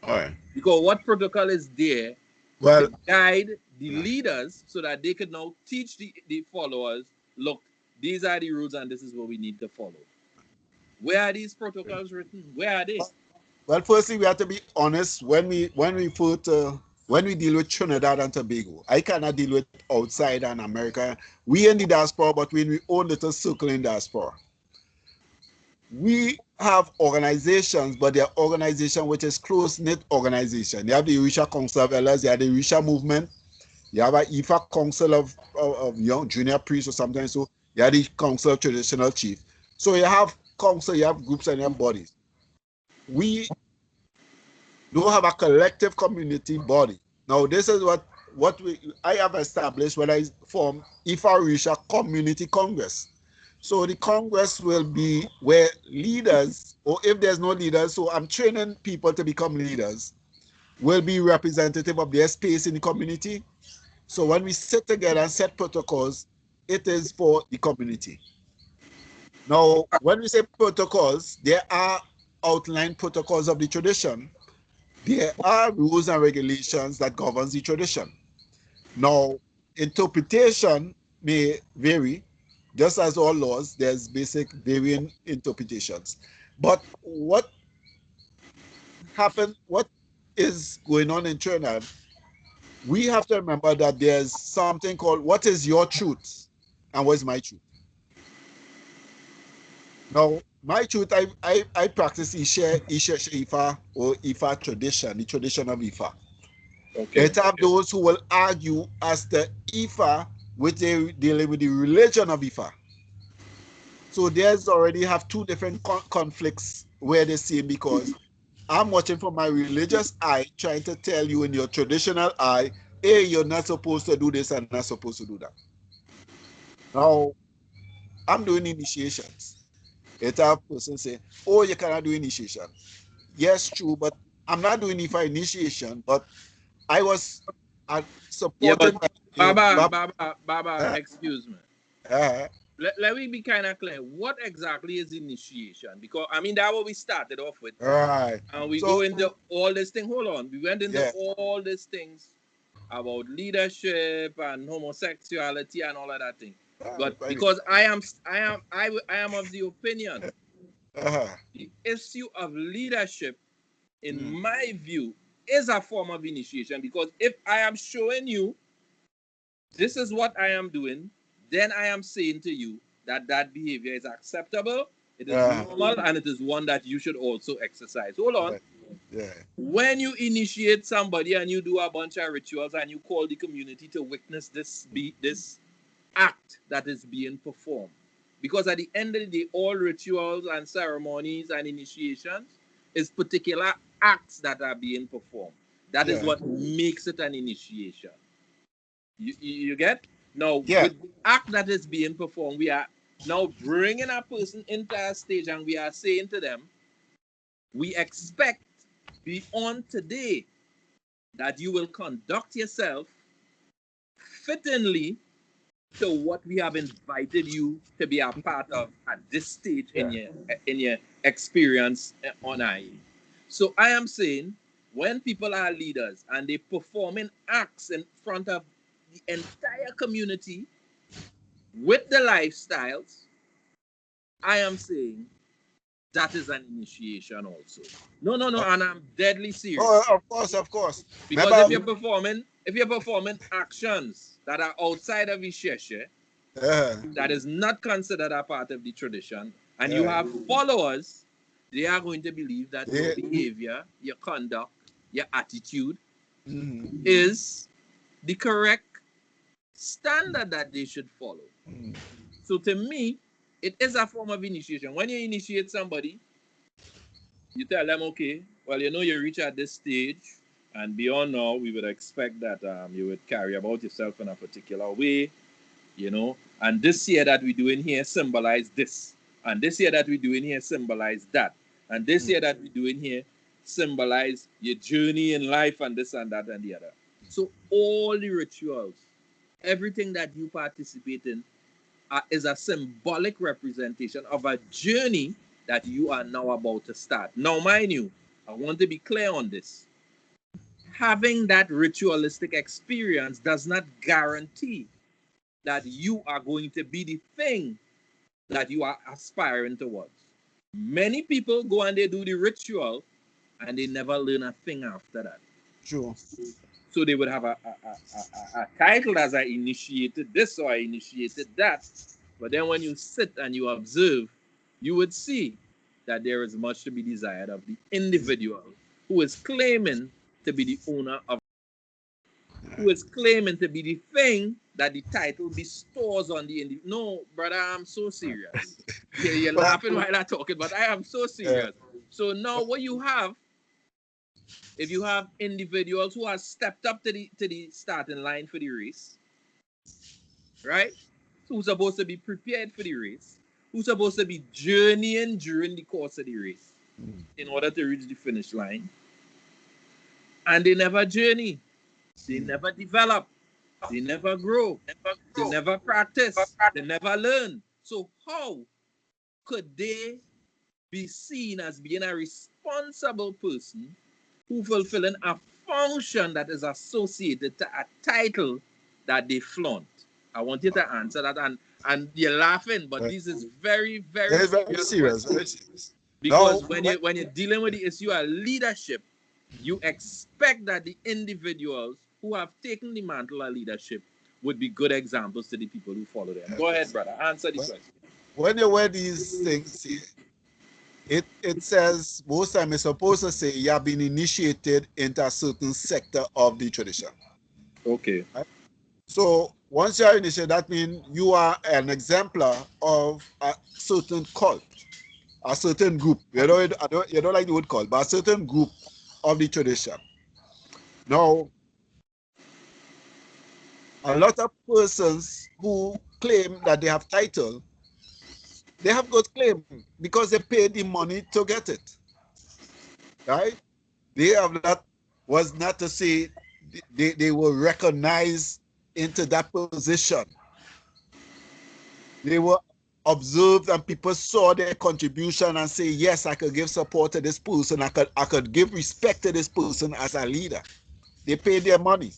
All right. Because what protocol is there to Well, guide the leaders so that they could now teach the followers, look, these are the rules and this is what we need to follow. Where are these protocols written? Where are they? well, firstly, we have to be honest when we deal with Trinidad and Tobago. I cannot deal with outside and America. We in the diaspora, but we in we own little circle in diaspora. We have organizations, but they're organization which is close-knit organization. You have the Orisa Council of Elders, you have the Orisa movement, you have a IFA Council of young junior priests or something. So you have the Council of Traditional Chief. So you have council, you have groups and you have bodies. We don't have a collective community body. Now, this is what I have established when I form IFA Orisa Community Congress. So the Congress will be where leaders, or if there's no leaders, so I'm training people to become leaders, will be representative of their space in the community. So when we sit together and set protocols, it is for the community. Now, when we say protocols, there are outlined protocols of the tradition. There are rules and regulations that governs the tradition. Now, interpretation may vary. Just as all laws, there's basic varying interpretations. But what is going on in Trinidad, we have to remember that there's something called what is your truth and what is my truth. Now, my truth, I practice Isha Ifa or Ifa tradition, the tradition of Ifa. Okay. It have those who will argue as the Ifa, which they dealing with the religion of Ifa. So there's already have two different conflicts where they see because I'm watching from my religious eye, trying to tell you in your traditional eye, hey, you're not supposed to do this and not supposed to do that. Now, I'm doing initiations. It have person say, oh, you cannot do initiation. Yes, true, but I'm not doing it for initiation, but I was Yeah, but supported by Baba, uh, excuse me. uh, Let me be kind of clear. What exactly is initiation? Because I mean that's what we started off with. right. And we So go into all this thing. Hold on. We went into yeah, all these things about leadership and homosexuality and all of that thing. But because I am of the opinion, the issue of leadership, in my view, is a form of initiation. Because if I am showing you this is what I am doing, then I am saying to you that that behavior is acceptable, it is normal, and it is one that you should also exercise. Hold on. When you initiate somebody and you do a bunch of rituals and you call the community to witness this act that is being performed, because at the end of the day, all rituals and ceremonies and initiations is particular acts that are being performed. That is what makes it an initiation. You get? Now, with the act that is being performed, we are now bringing a person into a stage and we are saying to them, we expect beyond today that you will conduct yourself fittingly to what we have invited you to be a part of at this stage in your experience on IE. So I am saying, when people are leaders and they performing acts in front of the entire community with the lifestyles, I am saying that is an initiation also. No, and I'm deadly serious. Oh, of course. Because remember, if you're performing actions that are outside of Isheshe, that is not considered a part of the tradition, and you have followers, they are going to believe that your behavior, your conduct, your attitude is the correct standard that they should follow. So to me, it is a form of initiation. When you initiate somebody, you tell them, okay, well, you reach at this stage, and beyond now, we would expect that you would carry about yourself in a particular way, and this year that we're doing here symbolize this, and this year that we're doing here symbolize that, and this year that we're doing here symbolize your journey in life and this and that and the other. So all the rituals, everything that you participate in is a symbolic representation of a journey that you are now about to start. Now, mind you, I want to be clear on this. Having that ritualistic experience does not guarantee that you are going to be the thing that you are aspiring towards. Many people go and they do the ritual and they never learn a thing after that. Sure. So they would have a title as I initiated this or I initiated that. But then when you sit and you observe, you would see that there is much to be desired of the individual who is claiming to be the owner of, who is claiming to be the thing that the title bestows on the individual. No, brother, I'm so serious. You're laughing while I'm talking, but I am so serious. So now what you have, if you have individuals who have stepped up to the starting line for the race, right? Who's supposed to be prepared for the race, who's supposed to be journeying during the course of the race in order to reach the finish line, and they never journey, they never develop, they never grow, they never practice, they never learn. So how could they be seen as being a responsible person who fulfilling a function that is associated to a title that they flaunt? I want you to answer that, and you're laughing, but this is very, very serious. Because when you're dealing with the issue of leadership, you expect that the individuals who have taken the mantle of leadership would be good examples to the people who follow them. Go ahead, brother. Answer the question. When you wear these things, it says, most time it's supposed to say you have been initiated into a certain sector of the tradition. Okay. Right? So once you are initiated, that means you are an exemplar of a certain cult, a certain group. You don't like the word cult, but a certain group of the tradition. Now, a lot of persons who claim that they have title, they have good claim because they paid the money to get it. Right? They have that, was not to say they were recognized into that position. They were observed and people saw their contribution and say, yes, I could give support to this person. I could give respect to this person as a leader. They paid their money.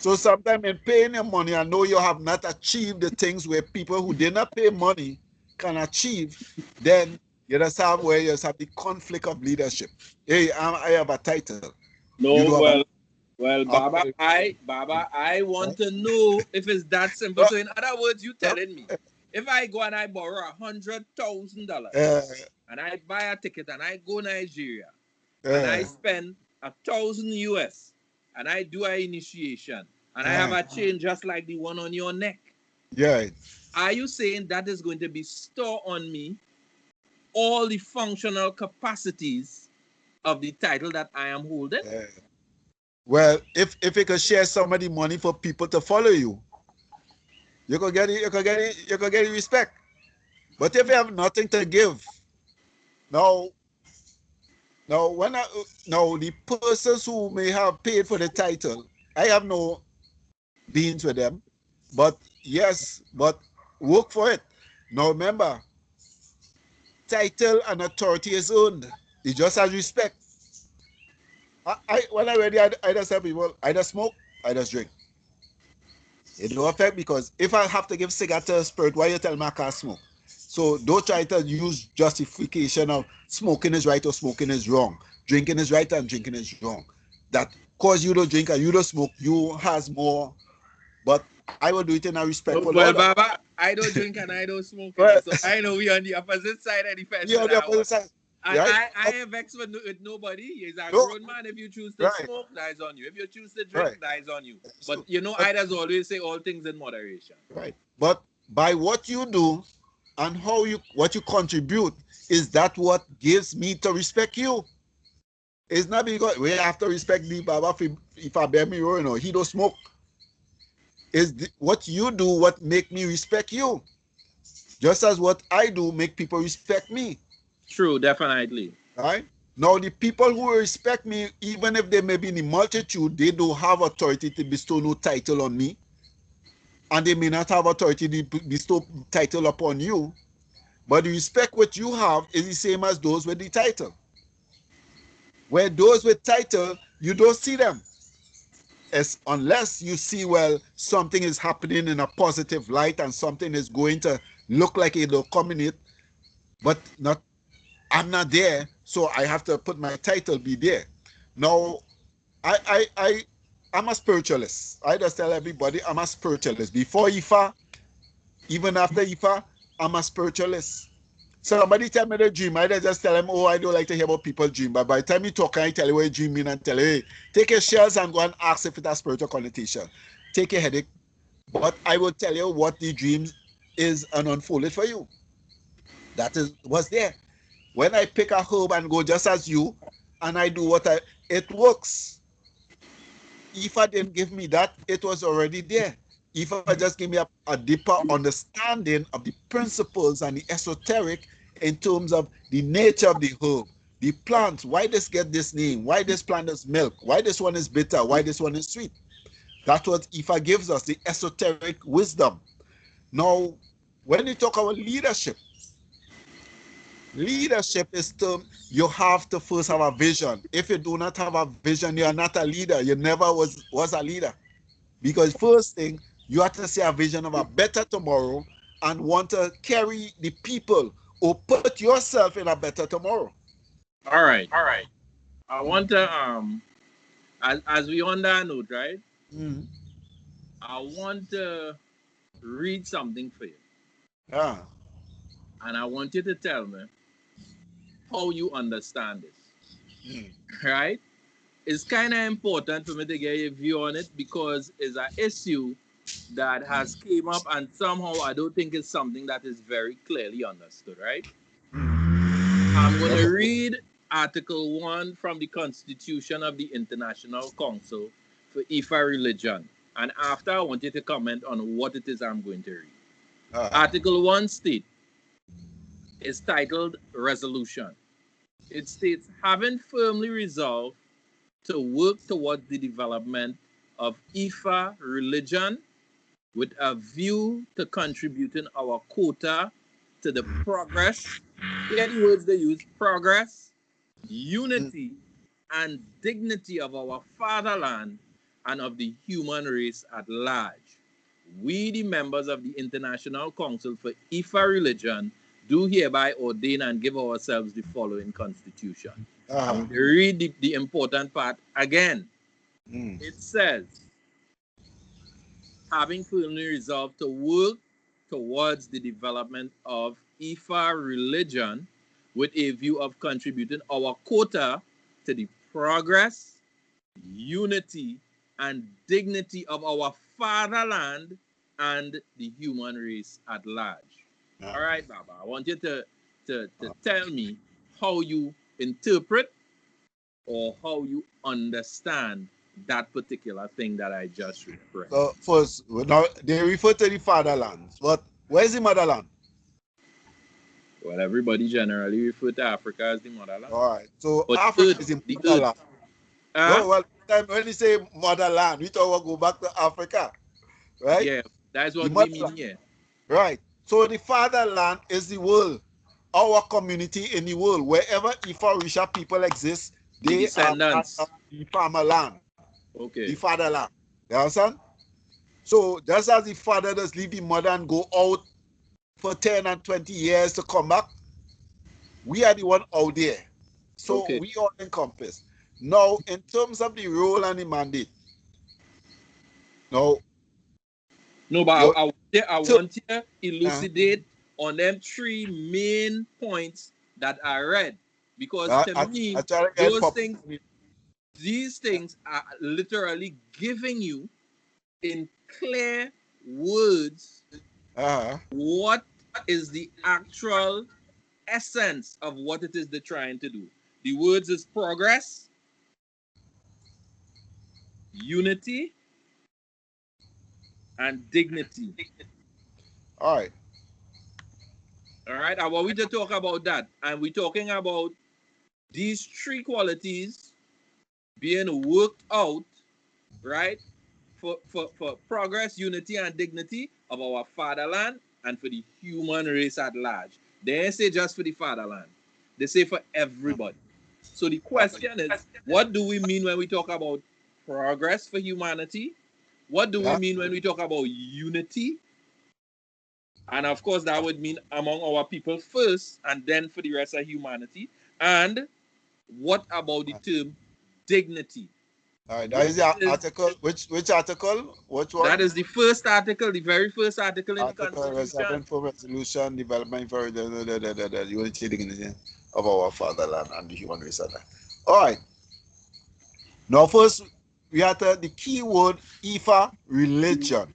So sometimes in paying your money, I know you have not achieved the things where people who did not pay money can achieve. Then you just have where you just have the conflict of leadership. Hey, I have a title. No, You do have well, Baba, I want to know if it's that simple. So in other words, you telling me if I go and I borrow $100,000 and I buy a ticket and I go Nigeria and I spend 1,000 US and I do an initiation and I have a chain just like the one on your neck. Yeah. Are you saying that is going to be stored on me all the functional capacities of the title that I am holding? Well, if you could share some of the money for people to follow you, you could get it, you could get respect. But if you have nothing to give, now the persons who may have paid for the title, I have no dealings with them. But yes, but work for it. Now remember, title and authority is owned. It just has respect. When I read it, I just tell people, I just smoke, I just drink. It don't affect because if I have to give cigarette to a spirit, why you tell me I can't smoke? So don't try to use justification of smoking is right or smoking is wrong. Drinking is right and drinking is wrong. That cause you don't drink and you don't smoke, you has more. But I will do it in a respectful well, order. Baba, I don't drink and I don't smoke. You know, so I know we on the opposite side of the fence. You're on the opposite side. And right? I ain't vexed with nobody. He's a grown man. If you choose to smoke, that is on you. If you choose to drink, that is on you. But you know, I just always say all things in moderation. Right. But by what you do and what you contribute, is that what gives me to respect you? It's not because we have to respect the Baba if I bear me, you know, he don't smoke. Is what you do what make me respect you? Just as what I do make people respect me. True, definitely. Right? Now the people who respect me, even if they may be in the multitude, they don't have authority to bestow no title on me. And they may not have authority to bestow title upon you. But the respect what you have is the same as those with the title. Where those with title, you don't see them. Unless you see, well, something is happening in a positive light and something is going to look like it'll culminate, but I'm not there, so I have to put my title be there. Now, I'm a spiritualist. I just tell everybody I'm a spiritualist. Before Ifa, even after Ifa, I'm a spiritualist. Somebody tell me the dream, I just tell them, oh, I don't like to hear about people's dream. But by the time you talk, I tell you what a dream mean and tell you, hey, take your shells and go and ask if it has spiritual connotation. Take a headache. But I will tell you what the dream is and unfold it for you. That is what's there. When I pick a herb and go just as you, and I do it works. If I didn't give me that, it was already there. If I just give me a deeper understanding of the principles and the esoteric in terms of the nature of the herb, the plant, why this get this name, why this plant is milk, why this one is bitter, why this one is sweet. That's what Ifa gives us, the esoteric wisdom. Now, when you talk about leadership is you have to first have a vision. If you do not have a vision, you are not a leader. You never was a leader. Because first thing, you have to see a vision of a better tomorrow and want to carry the people or put yourself in a better tomorrow. All right. I want to as we on that note, right? I want to read something for you. And I want you to tell me how you understand this. Right? It's kind of important for me to get your view on it because it's an issue that has came up and somehow I don't think it's something that is very clearly understood, right? I'm going to read Article 1 from the Constitution of the International Council for Ifa Religion. And after, I want you to comment on what it is I'm going to read. Article 1 states, is titled Resolution. It states, having firmly resolved to work towards the development of Ifa religion with a view to contributing our quota to the progress, hear the words they use, progress, unity, and dignity of our fatherland, and of the human race at large. We, the members of the International Council for Ifa Religion, do hereby ordain and give ourselves the following constitution. I'm going to read the important part again. It says, having firmly resolved to work towards the development of Ifa religion with a view of contributing our quota to the progress, unity, and dignity of our fatherland and the human race at large. All right, Baba, I want you to tell me how you interpret or how you understand that particular thing that I just read. So first, now they refer to the fatherland, but where's the motherland? Well, everybody generally refer to Africa as the motherland. All right, so but Africa is the motherland. No, well, when you say motherland, we talk about go back to Africa, right? Yeah, that's what we mean here. Right. So the fatherland is the world, our community in the world. Wherever Ifa Orisha people exist, they are the farmer land. Okay. The fatherland. You understand? So just as the father does leave the mother and go out for 10 and 20 years to come back, we are the one out there. So we all encompass. Now, in terms of the role and the mandate, but I want to elucidate on them three main points that I read, because to me, these things are literally giving you in clear words what is the actual essence of what it is they're trying to do. The words is progress, unity, and dignity. All right. I want we to talk about that. And we're talking about these three qualities being worked out, right, for progress, unity, and dignity of our fatherland and for the human race at large. They ain't say just for the fatherland. They say for everybody. So the question is, what do we mean when we talk about progress for humanity? What do we mean when we talk about unity? And of course, that would mean among our people first, and then for the rest of humanity. And what about the term dignity? All right, that is the article. Which article? Which one? That is the first article, the very first article in the Constitution. For resolution, development for the unity, dignity of our fatherland and the human race. All right. Now, first, we have the key word Ifa religion.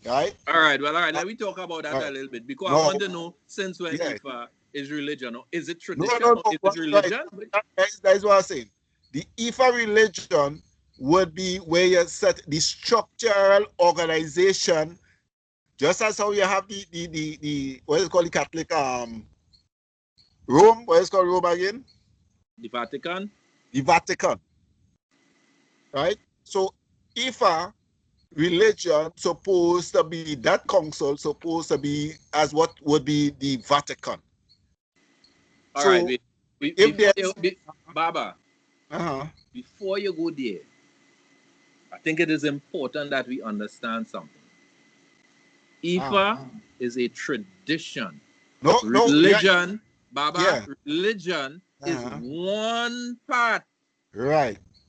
Right? All right. Let me talk about that a little bit, because I want to know, since when Ifa is religion, or is it tradition, or is it religion? That is what I'm saying. The Ifa religion would be where you set the structural organization, just as how you have the what is called the Catholic Rome. What is called Rome again? The Vatican. The Vatican. Right? So Ifa religion supposed to be, that council supposed to be as what would be the Vatican. All right. Baba, before you go there, I think it is important that we understand something. Ifa is a tradition. Religion, Baba, religion is one part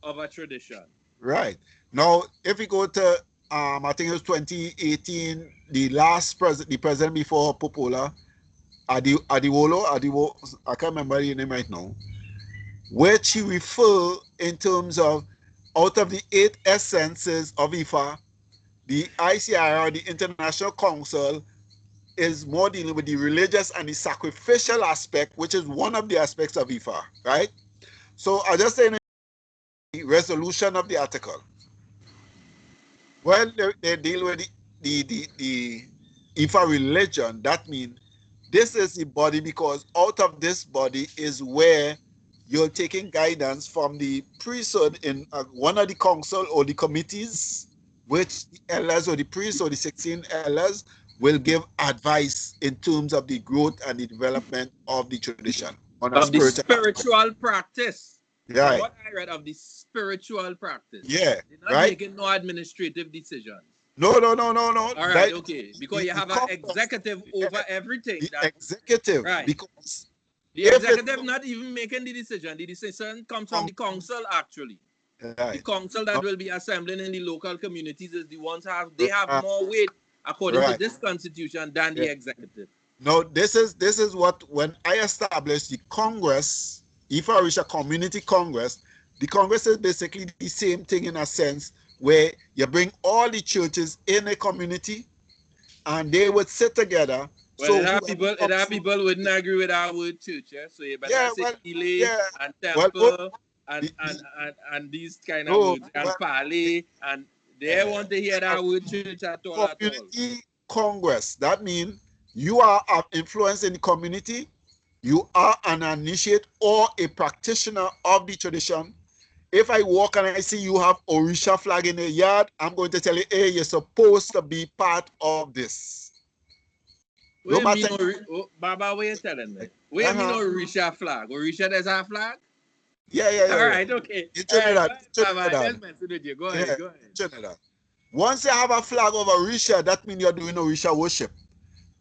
of a tradition. Right. Now, if we go to, I think it was 2018, the president before Popola, Adiwolo, I can't remember your name right now, which he referred in terms of, out of the 8 essences of IFA, the ICIR, the International Council, is more dealing with the religious and the sacrificial aspect, which is one of the aspects of IFA, right? So I just say the resolution of the article. Well, they deal with the Ifa religion. That means this is the body, because out of this body is where you're taking guidance from the priesthood in one of the council or the committees, which the elders or the priests or the 16 elders will give advice in terms of the growth and the development of the tradition. Of the spiritual practice. Right. What I read of the spiritual practice. Yeah. They're not making no administrative decisions. No. All right, okay. Because you have an executive over everything. The executive. Right. Because the executive not even making the decision. The decision comes from the council, actually. Right. The council that will be assembling in the local communities is the ones they have more weight according to this constitution than the executive. No, this is what, when I established the Congress, Ifa Orisha Community Congress, the Congress is basically the same thing in a sense, where you bring all the churches in a community and they would sit together. Well, so people wouldn't agree with our word church, yeah? So you better say Ile and temple and these kind of words, and Pali, and they want to hear that word church at all. Community Congress, that means you are of influence in the community, you are an initiate or a practitioner of the tradition. If I walk and I see you have Orisha flag in the yard, I'm going to tell you, hey, you're supposed to be part of this. Baba, what are you telling me? What do you mean Orisha flag? Orisha, there's a flag? Yeah. All right, okay. Go ahead. Once you have a flag of Orisha, that means you're doing Orisha worship.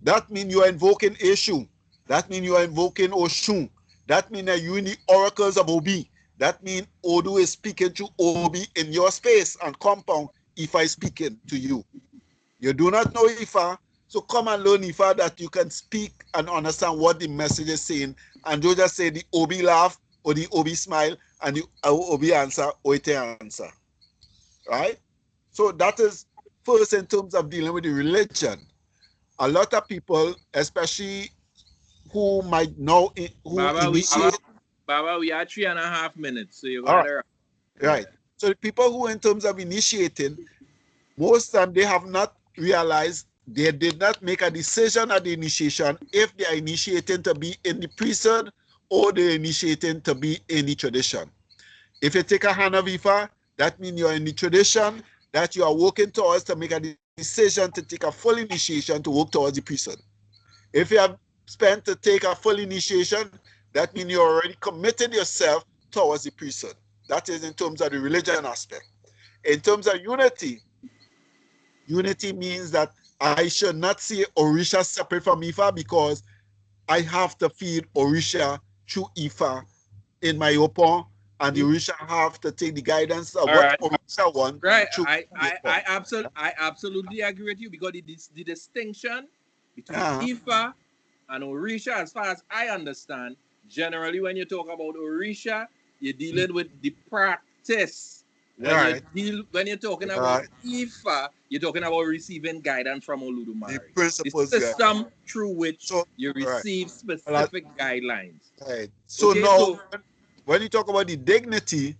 That means you're invoking Eshu. That means you're invoking Oshun. That means that you're in the oracles of Obi. That means Odu is speaking to Obi in your space and compound. Ifa is speaking to you. You do not know Ifa, so come and learn Ifa that you can speak and understand what the message is saying. And don't just say the Obi laugh or the Obi smile and the Obi answer or Ite answer. Right? So that is first in terms of dealing with the religion. A lot of people, especially who might know, Baba, we are 3.5 minutes, so you got to... Right. So the people who in terms of initiating, most time they have not realized, they did not make a decision at the initiation if they are initiating to be in the priesthood or they're initiating to be in the tradition. If you take a hand of Ifa, that means you're in the tradition, that you are working towards to make a decision to take a full initiation to work towards the priesthood. If you have spent to take a full initiation, that means you already committed yourself towards the priesthood. That is in terms of the religion aspect. In terms of unity, unity means that I should not see Orisha separate from Ifa because I have to feed Orisha through Ifa in my Opon, and the Orisha have to take the guidance of what Orisha wants. Right. I absolutely agree with you because the distinction between Ifa and Orisha, as far as I understand, generally when you talk about Orisha, you're dealing with the practice. When you're talking about Ifa, you're talking about receiving guidance from Oludumare. The system through which you receive specific guidelines. Right. So now, when you talk about the dignity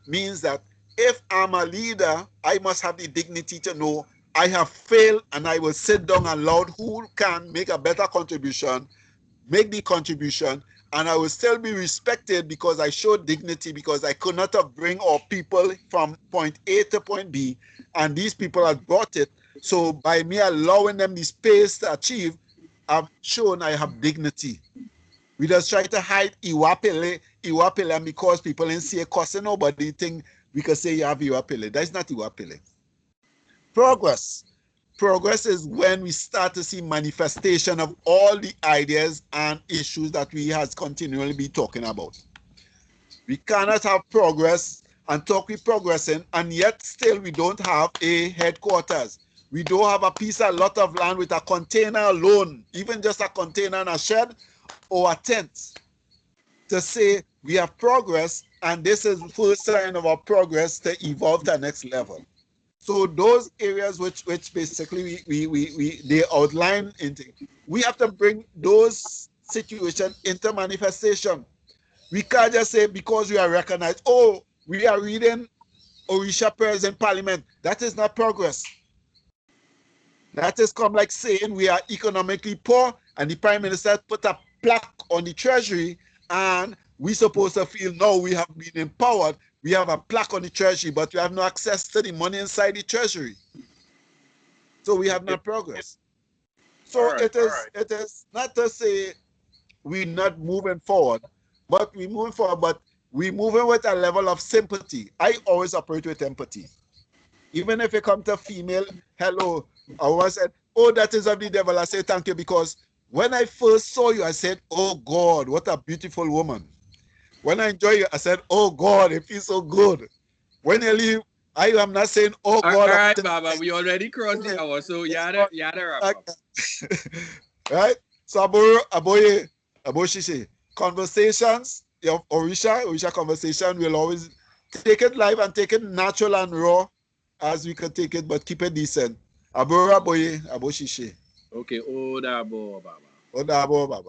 means that if I'm a leader, I must have the dignity to know I have failed and I will sit down and loud who can make a better contribution, make the contribution, and I will still be respected because I showed dignity, because I could not have bring our people from point A to point B, and these people have brought it. So by me allowing them the space to achieve, I've shown I have dignity. We just try to hide Iwapele, and because people didn't see a cussing, nobody think we can say you have Iwapele. That's not Iwapele. Progress is when we start to see manifestation of all the ideas and issues that we has continually been talking about. We cannot have progress and talk with progressing, and yet still we don't have a headquarters. We don't have a lot of land with a container alone, even just a container and a shed or a tent, to say we have progress, and this is the first sign of our progress to evolve to the next level. So those areas which basically they outline into, we have to bring those situations into manifestation. We can't just say because we are recognized, oh, we are reading Orisha prayers in Parliament. That is not progress. That is come like saying we are economically poor and the Prime Minister put a plaque on the Treasury and we supposed to feel no, we have been empowered. We have a plaque on the Treasury, but we have no access to the money inside the Treasury. So we have no progress. So it is not to say we're not moving forward, but we're moving forward, but we moving with a level of sympathy. I always operate with empathy. Even if it comes to female, hello, I always said, oh, that is of the devil. I say thank you, because when I first saw you, I said, oh God, what a beautiful woman. When I enjoy you, I said, oh God, it feels so good. When you leave, I am not saying, oh God. All right, Baba, we already crossed the hour, so yada wrap up. Right? So aboye aboshishe. Conversations of Orisa conversation will always take it live and take it natural and raw as we can take it, but keep it decent. Aboye aboshishe. Okay, Odabo, Baba. Odabo, Baba.